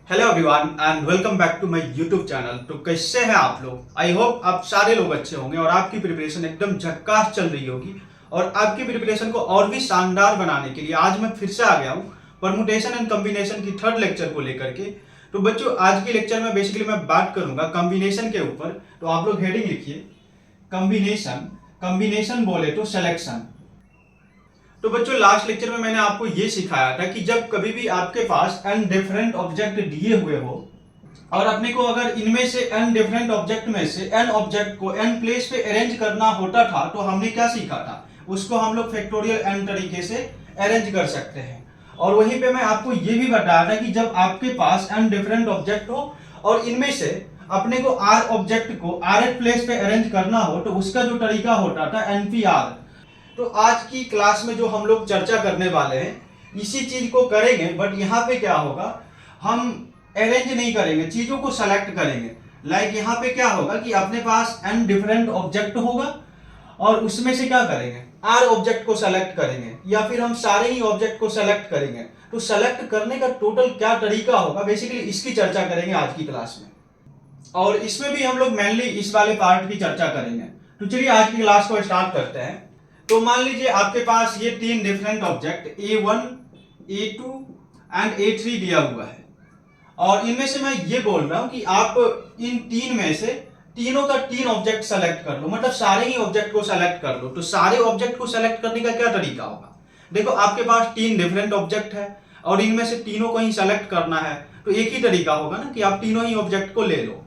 Hello everyone and welcome back to my YouTube channel. तो कैसे हैं आप लोग? आई होप आप सारे लोग अच्छे होंगे और आपकी प्रिपरेशन एकदम झक्कास चल रही होगी। और आपकी प्रिपरेशन को और भी शानदार बनाने के लिए आज मैं फिर से आ गया हूँ परमुटेशन एंड कॉम्बिनेशन की थर्ड लेक्चर को लेकर के। तो बच्चों, आज की लेक्चर में बेसिकली मैं बात करूंगा कॉम्बिनेशन के ऊपर। तो आप लोग हेडिंग लिखिए कॉम्बिनेशन। कॉम्बिनेशन बोले तो सिलेक्शन। तो बच्चों, लास्ट लेक्चर में मैंने आपको ये सिखाया था कि जब कभी भी आपके पास n डिफरेंट ऑब्जेक्ट दिए हुए हो और अपने को अगर इनमें से n डिफरेंट ऑब्जेक्ट में से n ऑब्जेक्ट को n प्लेस पे अरेंज करना होता था, तो हमने क्या सीखा था? उसको हम लोग फैक्टोरियल n तरीके से अरेंज कर सकते हैं। और वहीं पे मैं आपको ये भी बताया था कि जब आपके पास n डिफरेंट ऑब्जेक्ट हो और इनमें से अपने को r ऑब्जेक्ट को rth प्लेस पे अरेंज करना हो, तो उसका जो तरीका होता था npr। तो आज की क्लास में जो हम लोग चर्चा करने वाले हैं इसी चीज को करेंगे, बट यहाँ पे क्या होगा, हम अरेंज नहीं करेंगे, चीजों को सेलेक्ट करेंगे। लाइक यहाँ पे क्या होगा कि अपने पास n डिफरेंट ऑब्जेक्ट होगा और उसमें से क्या करेंगे, r ऑब्जेक्ट को सेलेक्ट करेंगे या फिर हम सारे ही ऑब्जेक्ट को सेलेक्ट करेंगे। तो सेलेक्ट करने का टोटल क्या तरीका होगा, बेसिकली इसकी चर्चा करेंगे आज की क्लास में। और इसमें भी हम लोग मेनली इस वाले पार्ट की चर्चा करेंगे। तो चलिए आज की क्लास को स्टार्ट करते हैं। तो मान लीजिए आपके पास ये तीन different object A1, A2 and A3 दिया हुआ है और इनमें से मैं ये बोल रहा हूं कि आप इन तीन में से तीनों का तीन ऑब्जेक्ट सेलेक्ट कर लो, मतलब सारे ही ऑब्जेक्ट को सेलेक्ट कर लो। तो सारे ऑब्जेक्ट को सेलेक्ट करने का क्या तरीका होगा? देखो, आपके पास तीन डिफरेंट ऑब्जेक्ट है और इनमें से तीनों को ही सेलेक्ट करना है, तो एक ही तरीका होगा ना कि आप तीनों ही ऑब्जेक्ट को ले लो।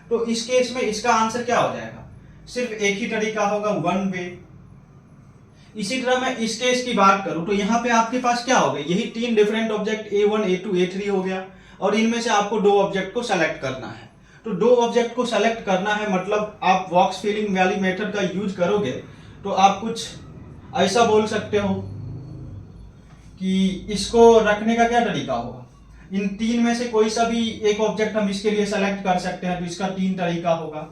तो इस केस में इसका आंसर क्या हो जाएगा? सिर्फ एक ही तरीका होगा, वन वे। इसी तरह मैं इस केस की बात करूं तो यहाँ पे आपके पास क्या हो गया, यही तीन different object A1, A2, A3 हो गया और इनमें से आपको दो ऑब्जेक्ट को सेलेक्ट करना है। तो दो ऑब्जेक्ट को सेलेक्ट करना है मतलब आप बॉक्स फिलिंग वाली मेथड का यूज करोगे। तो आप कुछ ऐसा बोल सकते हो कि इसको रखने का क्या तरीका होगा, इन तीन में से कोई सा भी एक ऑब्जेक्ट हम इसके लिए सेलेक्ट कर सकते हैं, तो इसका तीन तरीका होगा।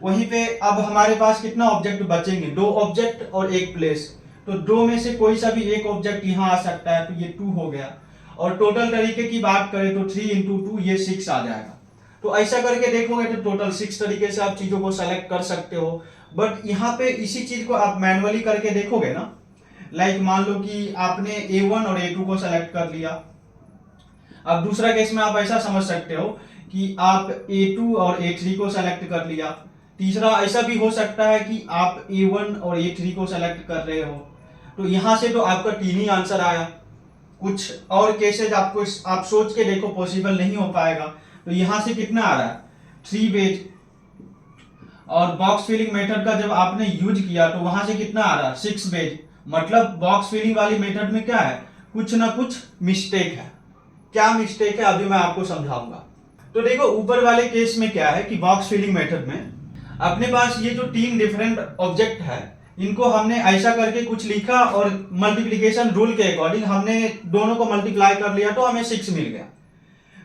वहीं पे अब हमारे पास कितना ऑब्जेक्ट बचेंगे, दो ऑब्जेक्ट और एक प्लेस। तो दो में से कोई सा भी एक ऑब्जेक्ट यहाँ आ सकता है, तो ये 2 हो गया। और टोटल तरीके की बात करें तो 3 इंटू 2 ये 6 आ जाएगा। तो ऐसा करके देखोगे तो टोटल 6 तरीके से आप चीजों को सेलेक्ट कर सकते हो। बट यहाँ पे इसी चीज को आप मैनुअली करके देखोगे ना, लाइक मान लो कि आपने A1 और A2 को सेलेक्ट कर लिया। अब दूसरा केस में आप ऐसा समझ सकते हो कि आप A2 और A3 को सेलेक्ट कर लिया। तीसरा ऐसा भी हो सकता है कि आप A1 और A3 को सेलेक्ट कर रहे हो। तो यहां से तो आपका तीन ही आंसर आया। कुछ और केसेज आपको आप सोच के देखो, पॉसिबल नहीं हो पाएगा। तो यहां से कितना आ रहा है, 3 बेज। और बॉक्स फिलिंग मेथड का जब आपने यूज किया तो वहां से कितना आ रहा है, 6 बेज। मतलब बॉक्स फिलिंग वाली मेथड में क्या है, कुछ ना कुछ मिस्टेक है। क्या मिस्टेक है अभी मैं आपको समझाऊंगा। तो देखो, ऊपर वाले केस में क्या है कि बॉक्स फिलिंग मेथड में अपने पास ये जो तीन डिफरेंट ऑब्जेक्ट है, इनको हमने ऐसा करके कुछ लिखा और मल्टीप्लिकेशन रूल के अकॉर्डिंग हमने दोनों को मल्टीप्लाई कर लिया तो हमें 6 मिल गया।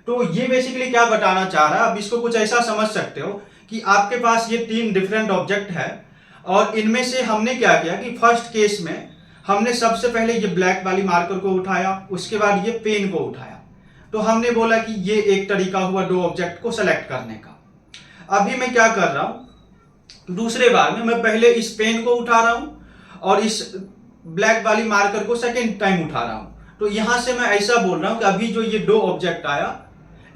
तो ये बेसिकली क्या बताना चाह रहा है, अब इसको कुछ ऐसा समझ सकते हो कि आपके पास ये तीन डिफरेंट ऑब्जेक्ट है और इनमें से हमने क्या किया कि फर्स्ट केस में हमने सबसे पहले ये ब्लैक वाली मार्कर को उठाया, उसके बाद ये पेन को उठाया। तो हमने बोला कि ये एक तरीका हुआ दो ऑब्जेक्ट को सेलेक्ट करने का। अभी मैं क्या कर रहा हूं, दूसरे बार में मैं पहले इस पेन को उठा रहा हूं और इस ब्लैक वाली मार्कर को सेकेंड टाइम उठा रहा हूं। तो यहां से मैं ऐसा बोल रहा हूं कि अभी जो ये दो ऑब्जेक्ट आया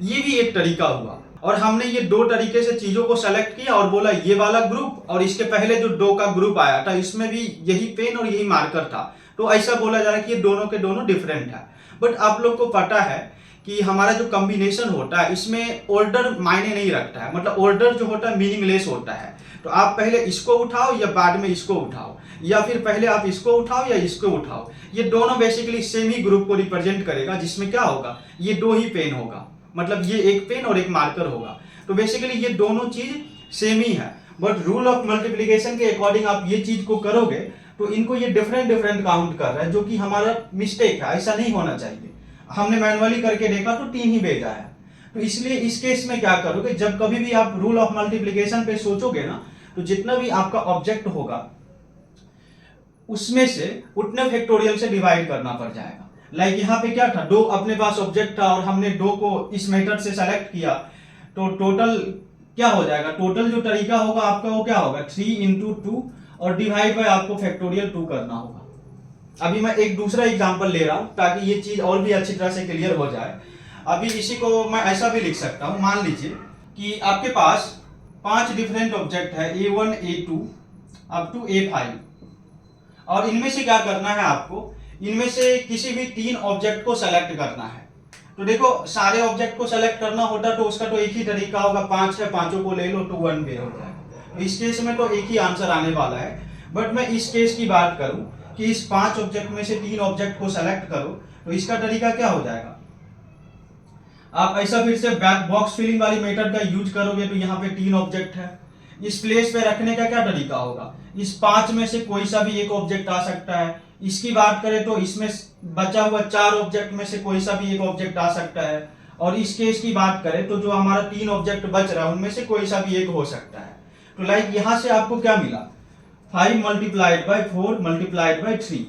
ये भी एक तरीका हुआ और हमने ये दो तरीके से चीजों को सेलेक्ट किया और बोला ये वाला ग्रुप और इसके पहले जो दो का ग्रुप आया था इसमें भी यही पेन और यही मार्कर था। तो ऐसा बोला जा रहा है कि ये दोनों के दोनों डिफरेंट है। बट आप लोग को पता है कि हमारा जो कॉम्बिनेशन होता है इसमें ऑर्डर मायने नहीं रखता है, मतलब ऑर्डर जो होता है मीनिंगलेस होता है। तो आप पहले इसको उठाओ या बाद में इसको उठाओ, या फिर पहले आप इसको उठाओ या इसको उठाओ, ये दोनों बेसिकली सेम ही ग्रुप को रिप्रेजेंट करेगा, जिसमें क्या होगा, ये दो ही पेन होगा, मतलब ये एक पेन और एक मार्कर होगा। तो बेसिकली ये दोनों चीज सेम ही है, बट रूल ऑफ मल्टीप्लिकेशन के अकॉर्डिंग आप ये चीज को करोगे तो इनको ये डिफरेंट डिफरेंट काउंट कर रहा है, जो कि हमारा मिस्टेक है, ऐसा नहीं होना चाहिए। हमने मैनुअली करके देखा तो 3 ही भेजा है। तो इसलिए इस केस में क्या करोगे, जब कभी भी आप रूल ऑफ मल्टीप्लिकेशन पे सोचोगे ना, तो जितना भी आपका ऑब्जेक्ट होगा उसमें से उतने फैक्टोरियल से डिवाइड करना पड़ जाएगा। लाइक यहाँ पे क्या था, दो अपने पास ऑब्जेक्ट था और हमने दो को इस मेथड से सेलेक्ट किया, तो टोटल क्या हो जाएगा, टोटल जो तरीका होगा आपका वो क्या होगा 3 इंटू 2 और डिवाइड बाय आपको फैक्टोरियल 2 करना होगा। अभी मैं एक दूसरा एग्जांपल ले रहा हूं ताकि ये चीज और भी अच्छी तरह से क्लियर हो जाए। अभी इसी को मैं ऐसा भी लिख सकता हूं, मान लीजिए कि आपके पास 5 डिफरेंट ऑब्जेक्ट है A1 A2 up to A5 और इनमें से क्या करना है आपको, इनमें से किसी भी 3 ऑब्जेक्ट को सेलेक्ट करना है। तो देखो सारे ऑब्जेक्ट को सेलेक्ट करना होता तो उसका तो एक ही तरीका होगा, 5 है 5 को ले लो तो 1 वे हो जाएगा। तो इस केस में तो एक ही आंसर आने वाला है, बट मैं इस केस की बात करूं कि इस 5 ऑब्जेक्ट में से 3 ऑब्जेक्ट को सेलेक्ट करो, तो इसका तरीका क्या हो जाएगा, आप ऐसा फिर से बॉक्स फिलिंग वाली मेथड का यूज करोगे तो यहाँ पे 3 ऑब्जेक्ट है, इस प्लेस पे रखने का क्या तरीका होगा, इस 5 में से कोई सा भी एक ऑब्जेक्ट आ सकता है। इसकी बात करें तो इसमें बचा हुआ 4 ऑब्जेक्ट में से कोई सा भी एक ऑब्जेक्ट आ सकता है, और इस केस की बात करें तो जो हमारा 3 ऑब्जेक्ट बच रहा है उनमें से कोई सा भी एक हो सकता है। तो लाइक यहाँ से आपको क्या मिला, 5 multiplied by 4 multiplied by 3,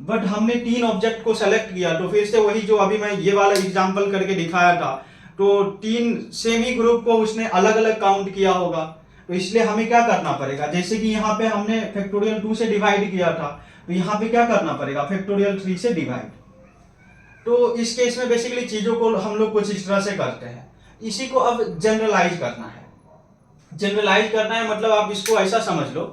but हमने 3 ऑब्जेक्ट को सेलेक्ट किया, तो फिर से वही जो अभी मैं ये वाला एग्जांपल करके दिखाया था, तो 3 सेम ही ग्रुप को उसने अलग अलग काउंट किया होगा। तो इसलिए हमें क्या करना पड़ेगा, जैसे कि यहाँ पे हमने फैक्टोरियल 2 से डिवाइड किया था, तो यहाँ पे क्या करना पड़ेगा, फैक्टोरियल 3 से डिवाइड। तो इस केस में बेसिकली चीजों को हम लोग कुछ इस तरह से करते हैं। इसी को अब जनरलाइज करना है। जनरलाइज करना है मतलब आप इसको ऐसा समझ लो,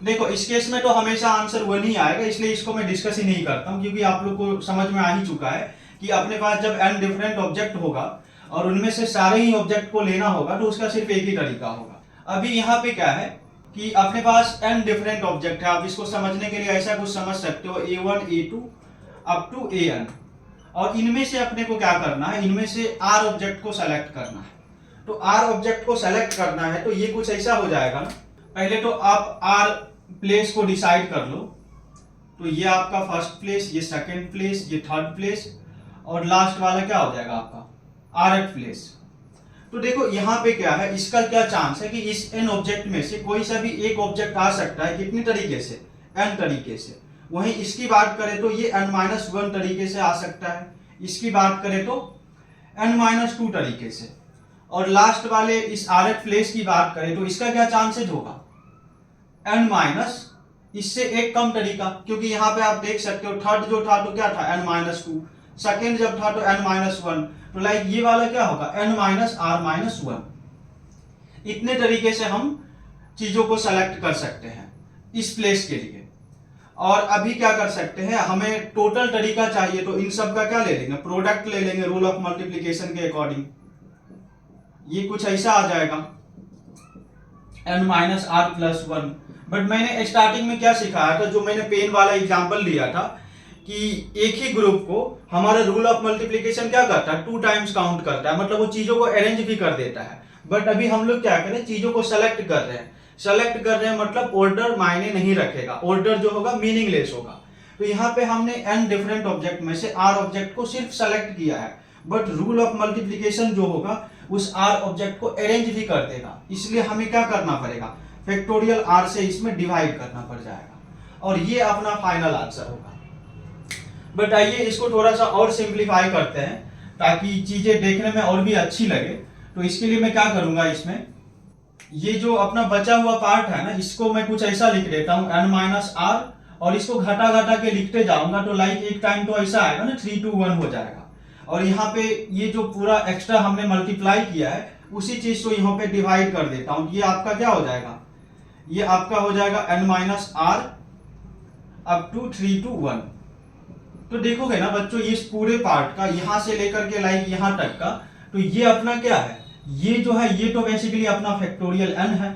देखो इस केस में तो हमेशा आंसर वो नहीं आएगा, इसलिए इसको मैं डिस्कस ही नहीं करता हूँ, क्योंकि आप लोग को समझ में आ ही चुका है कि अपने पास जब n डिफरेंट ऑब्जेक्ट होगा और उनमें से सारे ही ऑब्जेक्ट को लेना होगा तो उसका सिर्फ एक ही तरीका होगा। अभी यहाँ पे क्या है कि अपने पास n डिफरेंट ऑब्जेक्ट है, आप इसको समझने के लिए ऐसा कुछ समझ सकते हो A1 A2 up to AN, और इनमें से अपने को क्या करना है, इनमें से R ऑब्जेक्ट को सेलेक्ट करना है। तो R ऑब्जेक्ट को सेलेक्ट करना है तो ये कुछ ऐसा हो जाएगा ना, पहले तो आप R प्लेस को डिसाइड कर लो, तो ये आपका फर्स्ट प्लेस, ये सेकंड प्लेस, ये थर्ड प्लेस, और लास्ट वाला क्या हो जाएगा आपका आरथ प्लेस। तो देखो यहाँ पे क्या है, इसका क्या चांस है कि इस n ऑब्जेक्ट में से कोई सा भी एक ऑब्जेक्ट आ सकता है, कितनी तरीके से, n तरीके से। वहीं इसकी बात करें तो ये n-1 तरीके से आ सकता है, इसकी बात करें तो n-2 तरीके से, और लास्ट वाले इस आरथ प्लेस की बात करें तो इसका क्या चांसेज होगा, n- इससे एक कम तरीका, क्योंकि यहाँ पे आप देख सकते हो थर्ड जो था तो क्या था n-2, सेकेंड जब था तो n-1, तो लाइक ये वाला क्या होगा n-r-1। इतने तरीके से हम चीजों को सेलेक्ट कर सकते हैं इस प्लेस के लिए। और अभी क्या कर सकते हैं, हमें टोटल तरीका चाहिए तो इन सब का क्या ले लेंगे, प्रोडक्ट ले लेंगे रूल ऑफ मल्टीप्लिकेशन के अकॉर्डिंग। ये कुछ ऐसा आ जाएगा n-r+1। बट मैंने स्टार्टिंग में क्या सिखाया था, जो मैंने पेन वाला एग्जांपल लिया था कि एक ही ग्रुप को हमारा रूल ऑफ मल्टीप्लिकेशन क्या करता है, 2 टाइम्स काउंट करता है, मतलब वो चीजों को अरेंज भी कर देता है। बट अभी हम लोग क्या करें, चीजों को सेलेक्ट कर रहे हैं। सेलेक्ट कर रहे हैं मतलब ऑर्डर मायने नहीं रखेगा, ऑर्डर जो होगा मीनिंगलेस होगा। तो यहाँ पे हमने n डिफरेंट ऑब्जेक्ट में से r ऑब्जेक्ट को सिर्फ सेलेक्ट किया है, बट रूल ऑफ मल्टीप्लिकेशन जो होगा उस r ऑब्जेक्ट को अरेंज भी कर देगा। इसलिए हमें क्या करना पड़ेगा, फैक्टोरियल r से इसमें डिवाइड करना पड़ जाएगा, और ये अपना फाइनल आंसर होगा। बट आइए इसको थोड़ा सा और सिंप्लीफाई करते हैं ताकि चीजें देखने में और भी अच्छी लगे। तो इसके लिए मैं क्या करूंगा, इसमें ये जो अपना बचा हुआ पार्ट है ना, इसको मैं कुछ ऐसा लिख देता हूं n-r, और इसको घटा घटा के लिखते जाऊंगा, तो लाइक एक टाइम तो ऐसा आएगा ना 3 to 1 हो जाएगा। और यहाँ पे ये जो पूरा एक्स्ट्रा हमने मल्टीप्लाई किया है उसी चीज को यहाँ पे डिवाइड कर देता हूं। ये आपका क्या हो जाएगा, ये आपका हो जाएगा n-r अप टू 3 to 1। तो देखोगे ना बच्चों, इस पूरे पार्ट का यहां से लेकर के लाइक यहां तक का, तो ये अपना क्या है, ये जो है ये तो बेसिकली अपना फैक्टोरियल n है।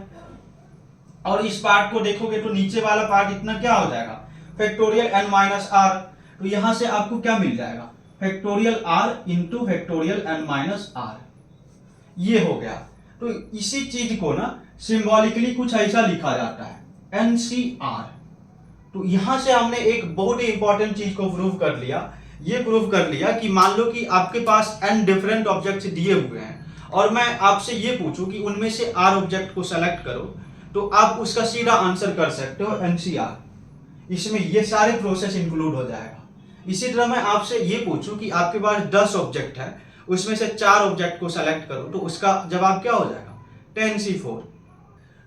और इस पार्ट को देखोगे तो नीचे वाला पार्ट इतना क्या हो जाएगा, फैक्टोरियल n-r। तो यहां से आपको क्या मिल जाएगा, factorial r into factorial n-r, ये हो गया। तो इसी चीज को ना सिंबॉलिकली कुछ ऐसा लिखा जाता है NCR। तो यहां से हमने एक बहुत ही इंपॉर्टेंट चीज को प्रूव कर लिया। ये प्रूव कर लिया कि मान लो कि आपके पास n डिफरेंट ऑब्जेक्ट्स दिए हुए हैं और मैं आपसे ये पूछूं कि उनमें से r ऑब्जेक्ट को सेलेक्ट करो, तो आप उसका सीधा आंसर कर सकते हो NCR। इसमें ये सारे प्रोसेस इंक्लूड हो जाएगा। इसी तरह मैं आपसे ये पूछूं कि आपके पास 10 ऑब्जेक्ट है, उसमें से 4 ऑब्जेक्ट को सेलेक्ट करो, तो उसका जवाब क्या हो जाएगा? 10C4।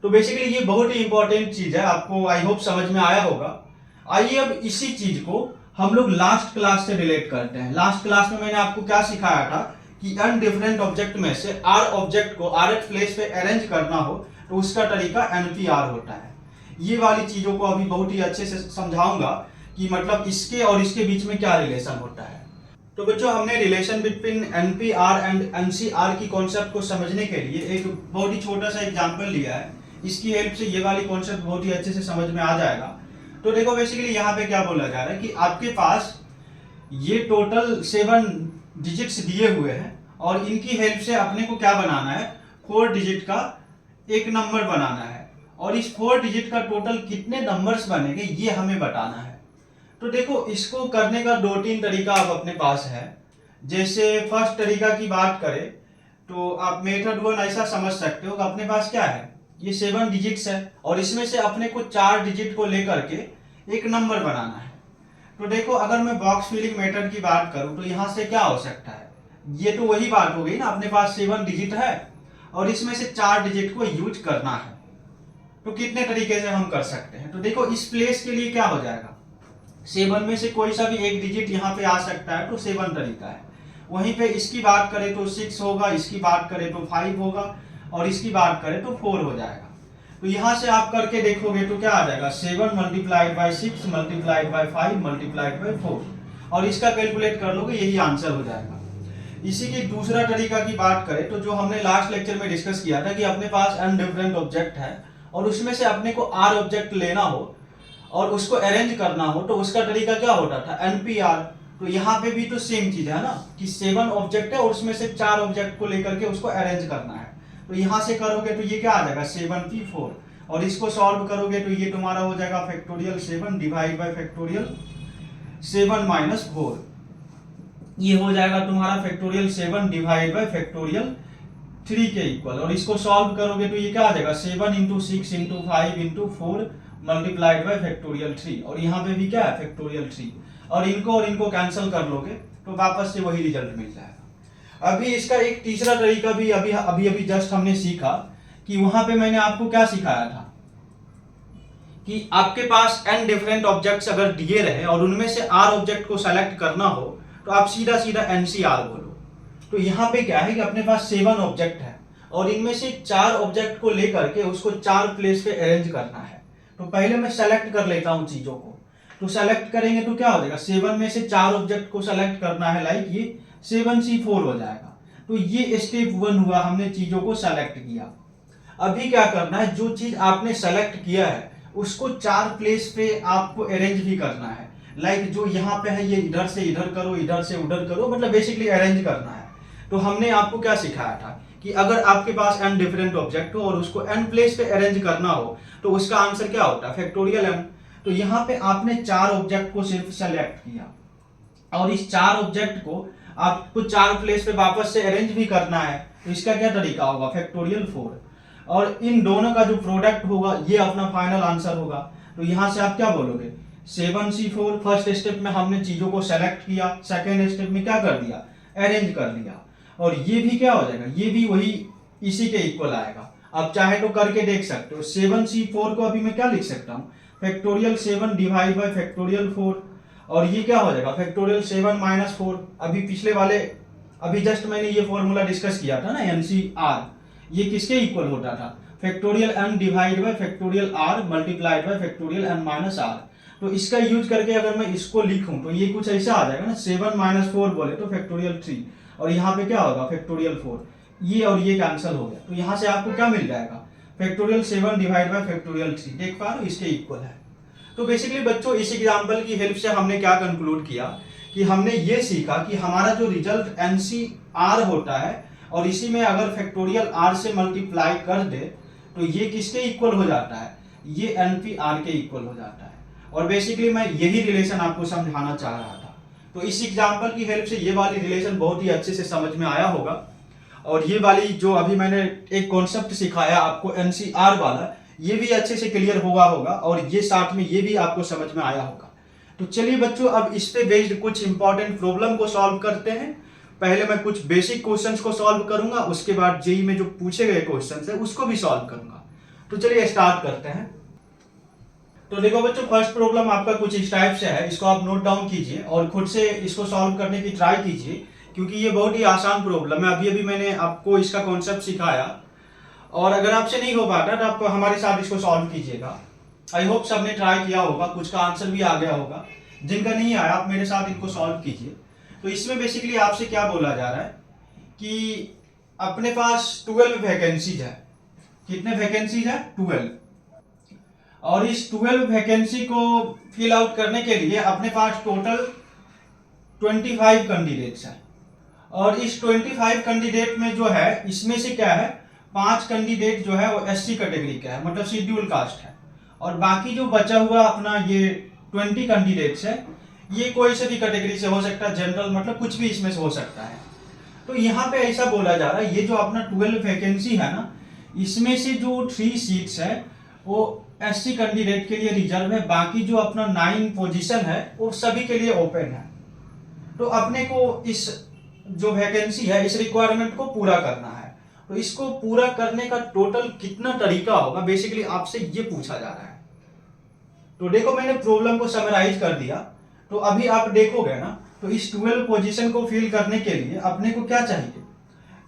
तो बेसिकली ये बहुत ही इंपॉर्टेंट चीज है, आपको आई होप समझ में आया होगा। आइए अब इसी चीज को हम लोग लास्ट क्लास से रिलेट करते हैं। लास्ट क्लास में मैंने आपको क्या सिखाया था कि n डिफरेंट ऑब्जेक्ट में से r ऑब्जेक्ट को r प्लेस पे अरेंज करना हो तो उसका तरीका NPR होता है। ये वाली चीजों को अभी बहुत ही अच्छे से समझाऊंगा कि मतलब इसके और इसके बीच में क्या रिलेशन होता है। तो बच्चों, हमने relation between NPR and NCR की कॉन्सेप्ट को समझने के लिए एक बहुत ही छोटा सा एग्जांपल लिया है। इसकी हेल्प से ये वाली कॉन्सेप्ट बहुत ही अच्छे से समझ में आ जाएगा। तो देखो, बेसिकली यहाँ पे क्या बोला जा रहा है कि आपके पास ये टोटल 7 डिजिट्स दिए हुए हैं और इनकी हेल्प से अपने को क्या बनाना है? 4 डिजिट का एक नंबर बनाना है, और इस 4 डिजिट का टोटल कितने नंबर्स बनेंगे ये हमें बताना है। तो देखो, इसको करने का 2-3 तरीका अब अपने पास है। जैसे फर्स्ट तरीका की बात करें तो आप मेथड 1 ऐसा समझ सकते हो कि अपने पास क्या है, ये 7 डिजिट्स है और इसमें से अपने को 4 डिजिट को लेकर के एक नंबर बनाना है। तो देखो, अगर मैं बॉक्स फिलिंग मेथड की बात करूं तो यहां से क्या हो सकता है? ये तो वही बात हो गई ना, अपने पास 7 डिजिट है और इसमें से 4 डिजिट को यूज करना है। तो कितने तरीके से हम कर सकते हैं? तो देखो, इस प्लेस के लिए क्या हो जाएगा, 7 में से कोई सा भी एक डिजिट यहाँ पे आ सकता है, तो 7 तरीका है। वहीं पे इसकी बात करें तो 6 होगा, इसकी बात करें तो 5 होगा और इसकी बात करें तो 4 हो जाएगा। तो यहां से आप करके देखोगे तो क्या आ जाएगा, 7 multiplied by 6 multiplied by 5 multiplied by 4, और इसका कैलकुलेट कर लोगे, यही आंसर हो जाएगा। इसी की दूसरा तरीका की बात करें तो जो हमने लास्ट लेक्चर में डिस्कस किया था कि अपने पास n डिफरेंट ऑब्जेक्ट है और उसमें से अपने को r ऑब्जेक्ट लेना हो और उसको अरेंज करना हो, तो उसका तरीका क्या होता था? NPR। तो यहाँ पे भी तो सेम चीज है ना कि 7 ऑब्जेक्ट है और उसमें से 4 ऑब्जेक्ट को लेकर के उसको अरेंज करना है। तो यहाँ से करोगे तो ये क्या आ जाएगा, 7P4, और इसको सॉल्व करोगे तो ये तुम्हारा हो जाएगा factorial 7 divide by factorial 7 minus 4। ये हो जाएगा तुम्हारा फैक्टोरियल 7 डिवाइड बाय फैक्टोरियल 3 के इक्वल, और इसको सॉल्व करोगे तो ये क्या आ जाएगा, 7 into 6 into 5 into 4 multiplied by factorial 3, और यहाँ पे भी क्या है, फैक्टोरियल 3, और इनको कैंसिल कर लोगे तो वापस से वही रिजल्ट मिल जाएगा। अभी इसका एक तीसरा तरीका भी अभी जस्ट हमने सीखा कि वहां पे मैंने आपको क्या सिखाया था कि आपके पास n डिफरेंट ऑब्जेक्ट्स अगर दिए रहे और उनमें से r ऑब्जेक्ट को सेलेक्ट करना हो तो आप सीधा सीधा NCR बोलो। तो यहाँ पे क्या है कि अपने पास 7 ऑब्जेक्ट है और इनमें से 4 ऑब्जेक्ट को लेकर के उसको 4 प्लेस पे अरेंज करना है। तो पहले मैं सेलेक्ट कर लेता हूँ चीजों को। तो सेलेक्ट करेंगे तो क्या हो जाएगा, 7 में से 4 ऑब्जेक्ट को सेलेक्ट करना है, लाइक ये 7C4 हो जाएगा। तो ये स्टेप 1 हुआ, हमने चीजों को सेलेक्ट किया। अभी क्या करना है, जो चीज आपने सेलेक्ट किया है उसको 4 प्लेस पे आपको अरेंज भी करना है। लाइक जो यहाँ पे है ये इधर से इधर करो, इधर से उधर करो, मतलब बेसिकली अरेंज करना है। तो हमने आपको क्या सिखाया था कि अगर आपके पास n डिफरेंट ऑब्जेक्ट हो और उसको n प्लेस पे अरेंज करना हो तो उसका आंसर क्या होता है, फैक्टोरियल n। तो यहाँ पे आपने 4 ऑब्जेक्ट को सिर्फ सेलेक्ट किया और इस 4 ऑब्जेक्ट को आपको 4 प्लेस पे वापस से अरेंज भी करना है। तो इसका क्या तरीका होगा, फैक्टोरियल 4, और इन दोनों का जो प्रोडक्ट होगा ये अपना फाइनल आंसर होगा। तो यहाँ से आप क्या बोलोगे, 7C4। फर्स्ट स्टेप में हमने चीजों को सेलेक्ट किया, सेकेंड स्टेप में क्या कर दिया, अरेंज कर दिया, और ये भी क्या हो जाएगा, ये भी वही इसी के इक्वल आएगा। अब चाहे तो करके देख सकते हो। 7C4 को अभी मैं क्या लिख सकता हूँ, फैक्टोरियल 7 डिवाइड बाय फैक्टोरियल 4, और ये क्या हो जाएगा, फैक्टोरियल 7 माइनस 4। अभी पिछले वाले अभी जस्ट मैंने ये फॉर्मूला डिस्कस किया था ना, NCR, ये किसके इक्वल होता था, factorial n divide by factorial r multiplied by factorial n minus r। तो इसका यूज करके अगर मैं इसको लिखूं तो ये कुछ ऐसा आ जाएगा ना, 7 माइनस 4 बोले तो फैक्टोरियल 3, और यहाँ पे क्या होगा, फैक्टोरियल 4। ये और ये कैंसिल हो गया, तो यहाँ से आपको क्या मिल जाएगा, फैक्टोरियल 7 डिवाइड बाय फैक्टोरियल 3। देख पा रहे हो, इसके इक्वल है। तो बेसिकली बच्चों, इस एग्जाम्पल की हेल्प से हमने क्या कंक्लूड किया कि हमने ये सीखा कि हमारा जो रिजल्ट NCR होता है और इसी में अगर फैक्टोरियल r से मल्टीप्लाई कर दे तो ये किसके इक्वल हो जाता है, ये NPR के इक्वल हो जाता है। और बेसिकली मैं यही रिलेशन आपको समझाना चाह रहा था। तो इस एग्जाम्पल की हेल्प से ये वाली रिलेशन बहुत ही अच्छे से समझ में आया होगा, और ये वाली जो अभी मैंने एक कॉन्सेप्ट सिखाया आपको NCR वाला, ये भी अच्छे से क्लियर होगा और ये साथ में ये भी आपको समझ में आया होगा। तो चलिए बच्चों, अब इस पे बेस्ड कुछ इंपॉर्टेंट प्रॉब्लम को सॉल्व करते हैं। पहले मैं कुछ बेसिक क्वेश्चंस को सॉल्व करूंगा, उसके बाद जेईई में जो पूछे गए क्वेश्चंस है उसको भी सॉल्व करूंगा। तो चलिए स्टार्ट करते हैं। तो देखो बच्चों, फर्स्ट प्रॉब्लम आपका कुछ इस टाइप से है, इसको आप नोट डाउन कीजिए और खुद से इसको सॉल्व करने की ट्राई कीजिए, क्योंकि ये बहुत ही आसान प्रॉब्लम है। अभी अभी मैंने आपको इसका कॉन्सेप्ट सिखाया, और अगर आपसे नहीं हो पाता तो आप हमारे साथ इसको सॉल्व कीजिएगा। आई होप सबने ट्राई किया होगा, कुछ का आंसर भी आ गया होगा। जिनका नहीं आया आप मेरे साथ इनको सॉल्व कीजिए। तो इसमें बेसिकली आपसे क्या बोला जा रहा है कि अपने पास 12 वैकेंसीज है। कितने वैकेंसीज है? 12। और इस 12 वैकेंसी को फिल आउट करने के लिए अपने पास टोटल 25 कैंडिडेट्स हैं। और इस 25 कैंडिडेट में जो है, इसमें से क्या है, 5 कैंडिडेट जो है वो एससी कैटेगरी का है, मतलब शेड्यूल कास्ट है। और बाकी जो बचा हुआ अपना ये 20 कैंडिडेट्स है, ये कोई से भी कैटेगरी से हो सकता है, जनरल मतलब कुछ भी इसमें से हो सकता है। तो यहाँ पे ऐसा बोला जा रहा है, ये जो अपना 12 वैकेंसी है ना, इसमें से जो 3 सीट्स है वो एससी कैंडिडेट के लिए रिजर्व है, बाकी जो अपना 9 पोजीशन है वो सभी के लिए ओपन है। तो अपने को इस जो वैकेंसी है, इस रिक्वायरमेंट को पूरा करना है। तो इसको पूरा करने का टोटल कितना तरीका होगा, बेसिकली आपसे ये पूछा जा रहा है। तो देखो, मैंने प्रॉब्लम को समराइज कर दिया। तो अभी आप देखोगे ना, तो इस 12 पोजीशन को फिल करने के लिए अपने को क्या चाहिए,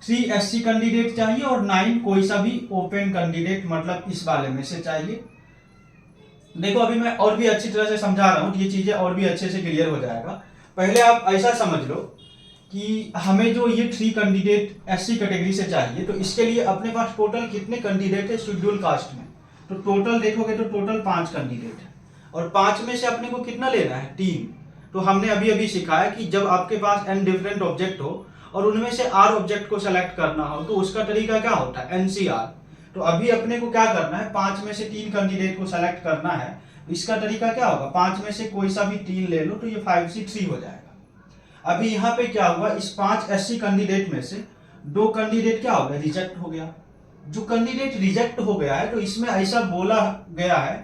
3 एससी कैंडिडेट चाहिए और 9 कोई सा भी ओपन कैंडिडेट, मतलब इस वाले में से चाहिए। देखो, अभी मैं और भी अच्छी तरह से समझा रहा हूँ, ये चीजें और भी अच्छे से क्लियर हो जाएगा। पहले आप ऐसा समझ लो कि हमें जो ये 3 कैंडिडेट एससी कैटेगरी से चाहिए, तो इसके लिए अपने पास टोटल कितने कैंडिडेट है शेड्यूल कास्ट में। तो टोटल देखोगे तो टोटल 5 कैंडिडेट है, और 5 में से अपने को कितना लेना है, 3। तो हमने अभी अभी सिखाया कि जब आपके पास n डिफरेंट ऑब्जेक्ट हो और उनमें से r ऑब्जेक्ट को सेलेक्ट करना हो, तो उसका तरीका क्या होता है, NCR। तो अभी अपने को क्या करना है, 5 में से 3 कैंडिडेट को सेलेक्ट करना है। इसका तरीका क्या होगा, 5 में से कोई सा भी 3 ले लो, तो ये 5 से 3 हो जाएगा। अभी यहाँ पे क्या हुआ, इस 5 एससी कैंडिडेट में से 2 कैंडिडेट क्या हो गया, रिजेक्ट हो गया। जो कैंडिडेट रिजेक्ट हो गया है, तो इसमें ऐसा बोला गया है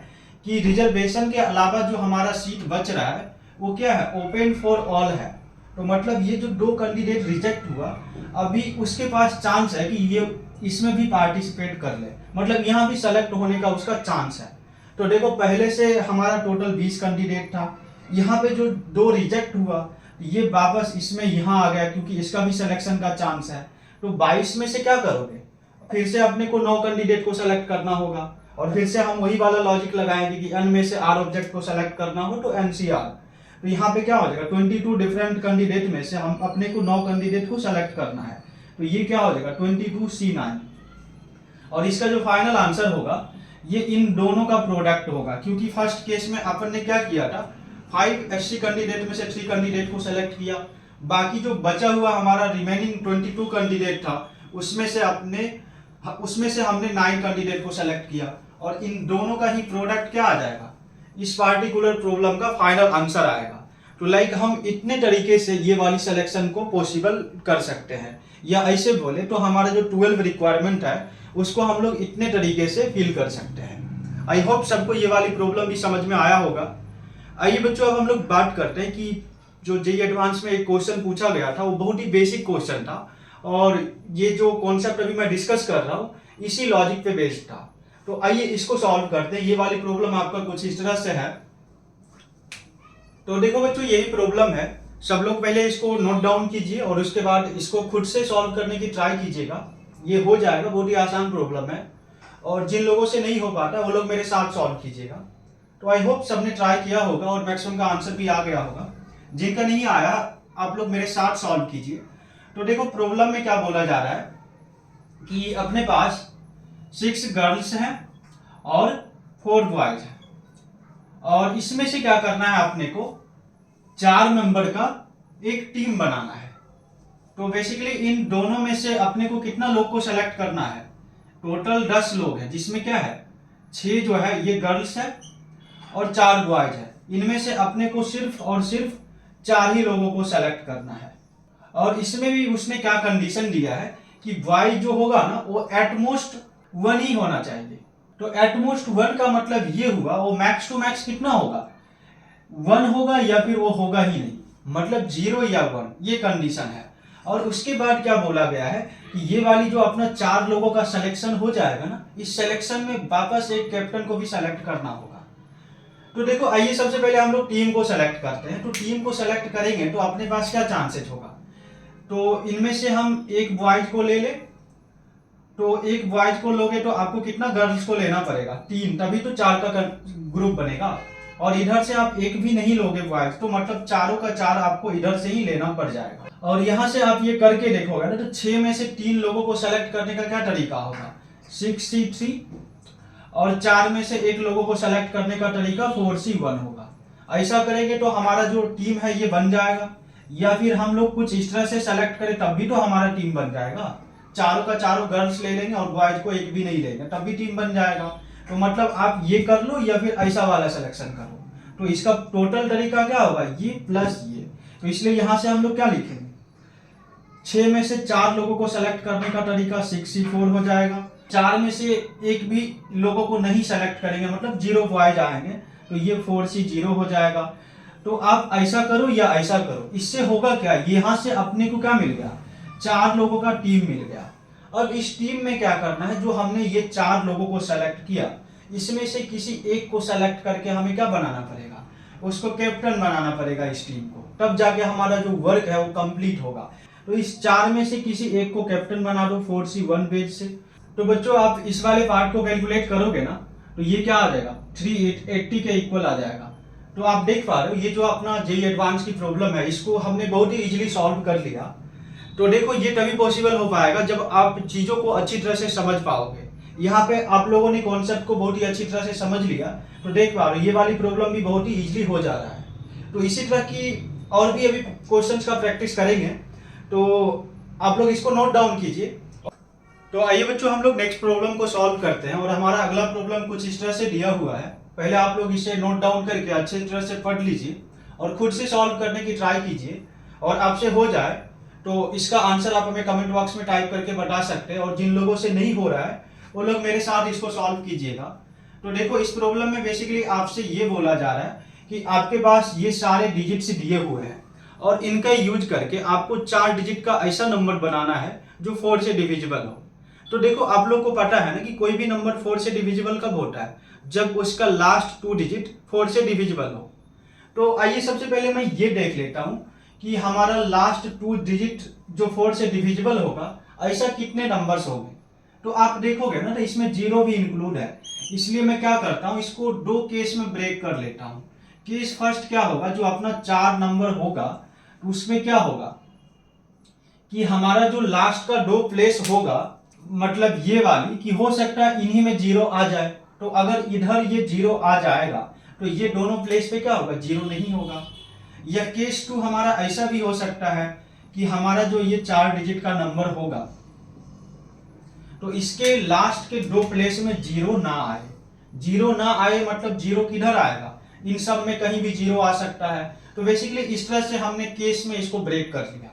कि रिजर्वेशन के अलावा जो हमारा सीट बच रहा है वो क्या है, ओपन फॉर ऑल है। तो मतलब ये जो 2 कैंडिडेट रिजेक्ट हुआ, अभी उसके पास चांस है कि ये इसमें भी पार्टिसिपेट कर ले, मतलब यहाँ भी सेलेक्ट होने का उसका चांस है। तो देखो, पहले से हमारा टोटल 20 कैंडिडेट था, यहाँ पे जो 2 रिजेक्ट हुआ, ये वापस इसमें यहाँ आ गया, क्योंकि इसका भी सिलेक्शन का चांस है। तो 22 में से क्या करोगे, फिर से अपने को 9 कैंडिडेट को सेलेक्ट करना होगा, और फिर से हम वही वाला लॉजिक लगाएंगे कि n में से r ऑब्जेक्ट को सेलेक्ट करना हो तो NCR। तो यहाँ पे क्या हो जाएगा, 22 डिफरेंट कैंडिडेट में से हम अपने को 9 कैंडिडेट को सेलेक्ट करना है। तो ये क्या हो जाएगा, 22C9। और इसका जो फाइनल आंसर होगा, ये इन दोनों का प्रोडक्ट होगा, क्योंकि फर्स्ट केस में अपन ने क्या किया था, 5 एससी कैंडिडेट में से 3 कैंडिडेट को सेलेक्ट किया, बाकी जो बचा हुआ हमारा रिमेनिंग 22 कैंडिडेट था, उसमें से हमने 9 कैंडिडेट को सेलेक्ट किया, और इन दोनों का ही प्रोडक्ट क्या आ जाएगा, इस पार्टिकुलर प्रॉब्लम का फाइनल आंसर आएगा। तो लाइक हम इतने तरीके से ये वाली सिलेक्शन को पॉसिबल कर सकते हैं, या ऐसे बोले तो हमारा जो 12 रिक्वायरमेंट है उसको हम लोग इतने तरीके से फिल कर सकते हैं। आई होप सबको ये वाली प्रॉब्लम भी समझ में आया होगा। आइए बच्चों, अब हम लोग बात करते हैं कि जो जेईई एडवांस में एक क्वेश्चन पूछा गया था, वो बहुत ही बेसिक क्वेश्चन था, और ये जो कॉन्सेप्ट अभी मैं डिस्कस कर रहा हूँ इसी लॉजिक पे बेस्ड था। तो आइए इसको सॉल्व करते हैं। ये वाली प्रॉब्लम आपका कुछ इस तरह से है। तो देखो बच्चों, यही प्रॉब्लम है। सब लोग पहले इसको नोट डाउन कीजिए और उसके बाद इसको खुद से सॉल्व करने की ट्राई कीजिएगा। ये हो जाएगा, बहुत ही आसान प्रॉब्लम है, और जिन लोगों से नहीं हो पाता वो लोग मेरे साथ सॉल्व कीजिएगा। तो आई होप सबने ट्राई किया होगा और मैक्सिमम का आंसर भी आ गया होगा। जिनका नहीं आया आप लोग मेरे साथ सॉल्व कीजिए। तो देखो, प्रॉब्लम में क्या बोला जा रहा है कि अपने पास 6 गर्ल्स हैं और 4 बॉयज हैं, और इसमें से क्या करना है, अपने को 4 मेंबर का एक टीम बनाना है। तो बेसिकली इन दोनों में से अपने को कितना लोग को सेलेक्ट करना है, टोटल 10 लोग हैं, जिसमें क्या है 6 जो है ये गर्ल्स है और 4 बॉयज है। इनमें से अपने को सिर्फ और सिर्फ 4 ही लोगों को सेलेक्ट करना है। और इसमें भी उसने क्या कंडीशन दिया है कि बॉय जो होगा ना वो एटमोस्ट 1 ही होना चाहिए। तो एटमोस्ट 1 का मतलब ये हुआ, वो मैक्स टू मैक्स कितना होगा, वन होगा या फिर वो होगा ही नहीं, मतलब 0 या 1, ये कंडीशन है। और उसके बाद क्या बोला गया है कि ये वाली जो अपना 4 लोगों का सिलेक्शन हो जाएगा ना, इस सिलेक्शन में वापस एक कैप्टन को भी सेलेक्ट करना होगा। तो देखो आइए सबसे पहले हम लोग टीम को सेलेक्ट करते हैं। तो टीम को सेलेक्ट करेंगे तो अपने पास क्या चांसेस होगा, तो इनमें से हम एक बॉयज को ले ले, तो एक बॉयज को लोगे तो आपको कितना गर्ल्स को लेना पड़ेगा, 3, तभी तो 4 का ग्रुप बनेगा। और इधर से आप एक भी नहीं लोगे बॉयज, तो मतलब चारों का 4 आपको इधर से ही लेना पड़ जाएगा। और यहाँ से आप ये करके देखोगे ना, तो 6 में से 3 लोगों को सेलेक्ट करने का क्या तरीका होगा, 6C3, और 4 में से एक लोगों को सेलेक्ट करने का तरीका 4C1 होगा। ऐसा करेंगे तो हमारा जो टीम है ये बन जाएगा। या फिर हम लोग कुछ इस तरह से सेलेक्ट करें तब भी तो हमारा टीम बन जाएगा, चारों का चारों गर्ल्स ले लेंगे और बॉयज को एक भी नहीं लेंगे, तब भी टीम बन जाएगा। तो मतलब आप ये कर लो या फिर ऐसा वाला सिलेक्शन करो। तो इसका टोटल तरीका क्या होगा, ये प्लस ये। तो इसलिए यहां से हम लोग क्या लिखेंगे, 6 में से 4 लोगों को सेलेक्ट करने का तरीका 6C4 हो जाएगा। 4 में से एक भी लोगों को नहीं सेलेक्ट करेंगे, मतलब 0 बॉयज आएंगे, तो ये 4C0 हो जाएगा। तो आप ऐसा करो या ऐसा करो, इससे होगा क्या, यहां से अपने को क्या मिल गया, 4 लोगों का टीम मिल गया। अब इस टीम में क्या करना है, जो हमने ये 4 लोगों को सेलेक्ट किया, इसमें से किसी एक को सेलेक्ट करके हमें क्या बनाना पड़ेगा, उसको कैप्टन बनाना पड़ेगा इस टीम को, तब जाके हमारा जो वर्क है वो कंप्लीट होगा। तो इस 4 में से किसी एक को कैप्टन बना दो 4C1 पेज से। तो बच्चों आप इस वाले पार्ट को कैलकुलेट करोगे ना, तो ये क्या आ जाएगा, 380 के इक्वल आ जाएगा। तो आप देख पा रहे हो ये जो अपना जेईई एडवांस की प्रॉब्लम है, इसको हमने बहुत ही इजीली सॉल्व कर लिया। तो देखो ये तभी पॉसिबल हो पाएगा जब आप चीजों को अच्छी तरह से समझ पाओगे। यहाँ पे आप लोगों ने कॉन्सेप्ट को बहुत ही अच्छी तरह से समझ लिया, तो देख पा रहे हो ये वाली प्रॉब्लम भी बहुत ही इजीली हो जा रहा है। तो इसी तरह की और भी अभी क्वेश्चंस का प्रैक्टिस करेंगे, तो आप लोग इसको नोट डाउन कीजिए। तो आइए बच्चों हम लोग नेक्स्ट प्रॉब्लम को सॉल्व करते हैं। और हमारा अगला प्रॉब्लम कुछ इस तरह से दिया हुआ है, पहले आप लोग इसे नोट डाउन करके अच्छी तरह से पढ़ लीजिए और खुद से सॉल्व करने की ट्राई कीजिए। और आपसे हो जाए तो इसका आंसर आप हमें कमेंट बॉक्स में टाइप करके बता सकते हैं। और जिन लोगों से नहीं हो रहा है वो लोग मेरे साथ इसको सॉल्व कीजिएगा। तो देखो इस प्रॉब्लम में बेसिकली आपसे ये बोला जा रहा है कि आपके पास ये सारे डिजिट्स दिए हुए हैं और इनका यूज करके आपको 4 डिजिट का ऐसा नंबर बनाना है जो 4 से डिविजिबल हो। तो देखो आप लोग को पता है ना कि कोई भी नंबर 4 से डिविजिबल कब होता है, जब उसका लास्ट 2 डिजिट 4 से डिविजिबल हो। तो आइए सबसे पहले मैं ये देख लेता हूं कि हमारा लास्ट 2 डिजिट जो 4 से डिविजिबल होगा, ऐसा कितने नंबर्स होंगे। तो आप देखोगे ना, तो इसमें 0 भी इंक्लूड है। इसलिए मैं क्या करता हूं, इसको 2 केस में ब्रेक कर लेता हूं। केस फर्स्ट क्या होगा, जो अपना 4 नंबर होगा तो उसमें क्या होगा कि हमारा जो लास्ट का 2 प्लेस होगा, मतलब ये वाली, कि हो सकता है इन्हीं में 0 आ जाए। तो अगर इधर ये 0 आ जाएगा तो ये दोनों प्लेस पे क्या होगा, 0 नहीं होगा। या केस 2 हमारा ऐसा भी हो सकता है कि हमारा जो ये 4 डिजिट का नंबर होगा तो इसके लास्ट के 2 प्लेस में 0 ना आए। 0 ना आए मतलब 0 किधर आएगा, इन सब में कहीं भी 0 आ सकता है। तो बेसिकली इस तरह से हमने केस में इसको ब्रेक कर दिया।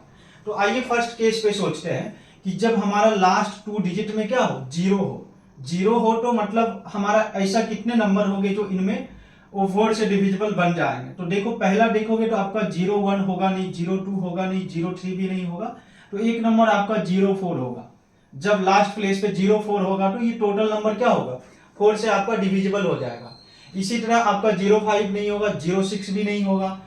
तो आइए फर्स्ट केस पे सोचते हैं कि जब हमारा लास्ट 2 डिजिट में क्या हो, 0 हो। 0 हो तो मतलब हमारा ऐसा कितने नंबर होंगे जो इनमें वो 4 से डिविजिबल बन जाएंगे। तो देखो पहला देखोगे तो आपका 01 होगा नहीं, 02 होगा नहीं, 03 भी नहीं होगा, तो एक नंबर आपका 04 होगा। जब लास्ट प्लेस पे 04 होगा तो ये टोटल नंबर क्या होगा, 4 से आपका डिविजिबल हो जाएगा। इसी तरह आपका 05 नहीं होगा, 06 भी नहीं होगा।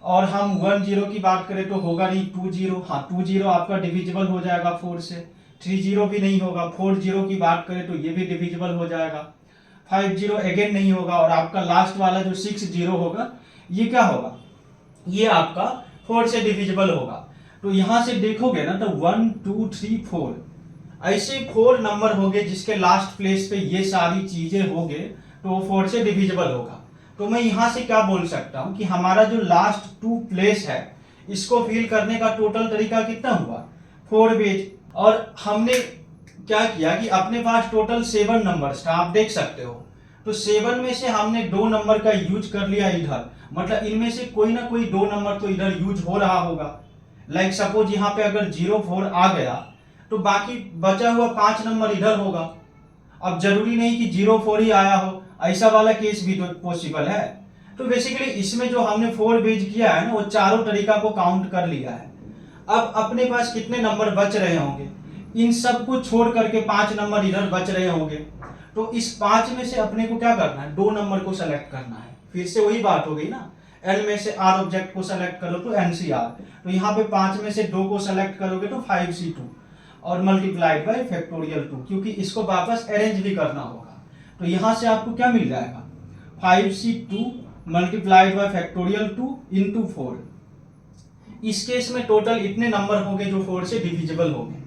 और हम 10 की बात करें तो होगा नहीं, 20, हाँ 20 आपका डिविजिबल हो जाएगा 4 से। 30 भी नहीं होगा। 40 की बात करें तो ये भी डिविजिबल हो जाएगा। 50 अगेन नहीं होगा। और आपका लास्ट वाला जो 60 होगा, ये क्या होगा, ये आपका 4 से डिविजिबल होगा। तो यहां से देखोगे ना तो 1 2 3 4 ऐसे 4 नंबर होंगे जिसके लास्ट प्लेस पे ये सारी चीजें होंगे, तो वो 4 से डिविजिबल होगा। तो मैं यहां से क्या बोल सकता हूं कि हमारा जो लास्ट 2 प्लेस है इसको फिल करने का टोटल तरीका कितना हुआ, 4 पेज। और हमने क्या किया कि अपने पास टोटल 7 नंबर्स था, आप देख सकते हो। तो 7 में से हमने 2 नंबर का यूज कर लिया इधर, मतलब इनमें से कोई ना कोई 2 नंबर तो इधर यूज हो रहा होगा। लाइक सपोज यहाँ पे अगर 04 आ गया तो बाकी बचा हुआ 5 नंबर इधर होगा। अब जरूरी नहीं कि 04 ही आया हो, ऐसा वाला केस भी तो पॉसिबल है। तो बेसिकली इसमें जो हमने 4 बेज किया है ना, वो चारों तरीका को काउंट कर लिया है। अब अपने पास कितने नंबर बच रहे होंगे, इन सब को छोड़ करके 5 नंबर इधर बच रहे होंगे। तो इस 5 में से अपने को क्या करना है, 2 नंबर को सेलेक्ट करना है। फिर से वही बात हो गई ना, n में से r ऑब्जेक्ट को सेलेक्ट करो तो NCR, तो यहाँ पे 5 में से 2 को सेलेक्ट करोगे तो 5C2 और मल्टीप्लाइड बाय फैक्टोरियल 2, क्योंकि इसको वापस अरेंज भी करना होगा। तो यहाँ से आपको क्या मिल जाएगा, 5C2 multiplied by factorial 2 into 4। इस केस में टोटल इतने नंबर होंगे जो 4 से डिविजिबल होंगे।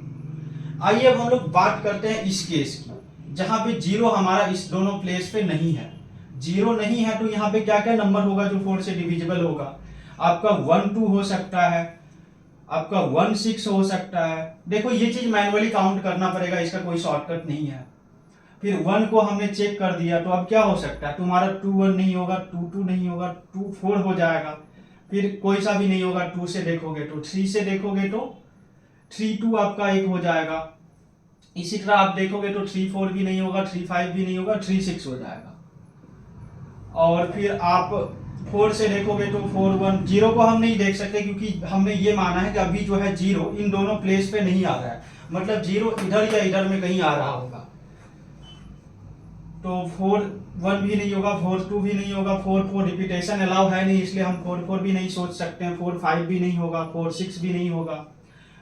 आइए अब हम लोग बात करते हैं इस केस की, जहां पे 0 हमारा इस दोनों प्लेस पे नहीं है। 0 नहीं है तो यहाँ पे क्या क्या नंबर होगा जो 4 से डिविजिबल होगा, आपका 1 2 हो सकता है, आपका 1 6 हो सकता है। देखो ये चीज मैनुअली काउंट करना पड़ेगा, इसका कोई शॉर्टकट नहीं है। फिर 1 को हमने चेक कर दिया, तो अब क्या हो सकता है, तुम्हारा 2 1 नहीं होगा, 2 2 नहीं होगा, 2 4 हो जाएगा। फिर कोई सा भी नहीं होगा, 2 से देखोगे तो 3 से देखोगे तो 3 2 आपका 1 हो जाएगा। इसी तरह आप देखोगे तो 3 4 भी नहीं होगा, 3 5 भी नहीं होगा, 3 6 हो जाएगा। और फिर आप 4 से देखोगे तो 4 1, 0 को हम नहीं देख सकते क्योंकि हमने ये माना है कि अभी जो है 0 इन दोनों प्लेस पे नहीं आ रहा है, मतलब 0 इधर या इधर में कहीं आ रहा होगा। तो 4 1 भी नहीं होगा, 4 2 भी नहीं होगा, 4 4 रिपीटेशन अलाउ है नहीं, इसलिए हम 4 4 भी नहीं सोच सकते हैं। 4 5 भी नहीं होगा, 4 6 भी नहीं होगा।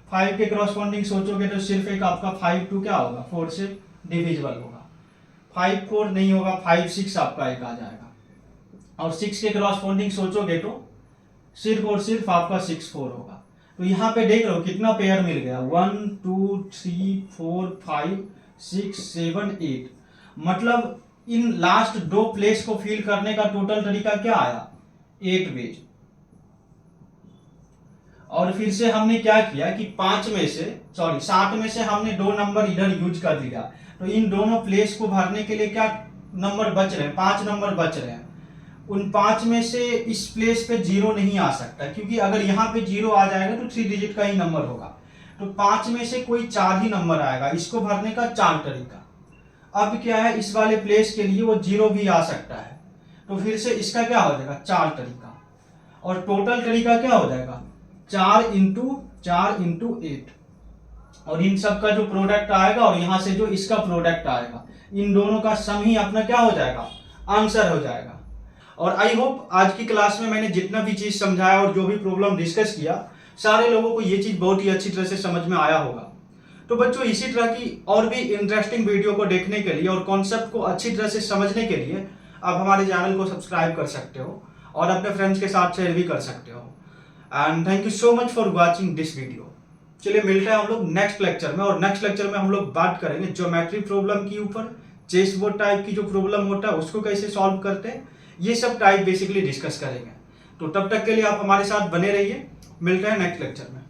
5 के क्रॉसपॉन्डिंग सोचोगे तो सिर्फ एक आपका 5 2 क्या होगा, 4 से डिविजिबल होगा। 5 4 नहीं होगा, 5 6 आपका एक आ जाएगा। और 6 के क्रॉसपॉन्डिंग सोचोगे तो सिर्फ और सिर्फ आपका 6 4 होगा। तो यहाँ पे देख रहे हो कितना पेयर मिल गया, 1 2 3 4 5 6 7 8। मतलब इन लास्ट 2 प्लेस को फिल करने का टोटल तरीका क्या आया, 8 वेज। और फिर से हमने क्या किया कि 7 में से हमने 2 नंबर इधर यूज कर लिया। तो इन दोनों प्लेस को भरने के लिए क्या नंबर बच रहे हैं, 5 नंबर बच रहे हैं। उन 5 में से इस प्लेस पे 0 नहीं आ सकता, क्योंकि अगर यहाँ पे 0 आ जाएगा तो 3 डिजिट का ही नंबर होगा। तो 5 में से कोई 4 ही नंबर आएगा, इसको भरने का 4 तरीका। अब क्या है, इस वाले प्लेस के लिए वो 0 भी आ सकता है, तो फिर से इसका क्या हो जाएगा, 4 तरीका। और टोटल तरीका क्या हो जाएगा, 4 इंटू 8। और इन सब का जो प्रोडक्ट आएगा और यहां से जो इसका प्रोडक्ट आएगा, इन दोनों का सम ही अपना क्या हो जाएगा, आंसर हो जाएगा। और आई होप आज की क्लास में मैंने जितना भी चीज समझाया और जो भी प्रॉब्लम डिस्कस किया, सारे लोगों को ये चीज बहुत ही अच्छी तरह से समझ में आया होगा। तो बच्चों इसी तरह की और भी इंटरेस्टिंग वीडियो को देखने के लिए और कॉन्सेप्ट को अच्छी तरह से समझने के लिए आप हमारे चैनल को सब्सक्राइब कर सकते हो और अपने फ्रेंड्स के साथ शेयर भी कर सकते हो। And thank you so much for watching this video. चलिए मिलते हैं हम लोग नेक्स्ट लेक्चर में, और नेक्स्ट लेक्चर में हम लोग बात करेंगे ज्योमेट्री प्रॉब्लम के ऊपर। चेस बोर्ड टाइप की जो प्रॉब्लम होता है उसको कैसे सॉल्व करते हैं, ये सब टाइप बेसिकली डिस्कस करेंगे। तो तब तक के लिए आप हमारे साथ बने रहिए, मिलते हैं नेक्स्ट लेक्चर में।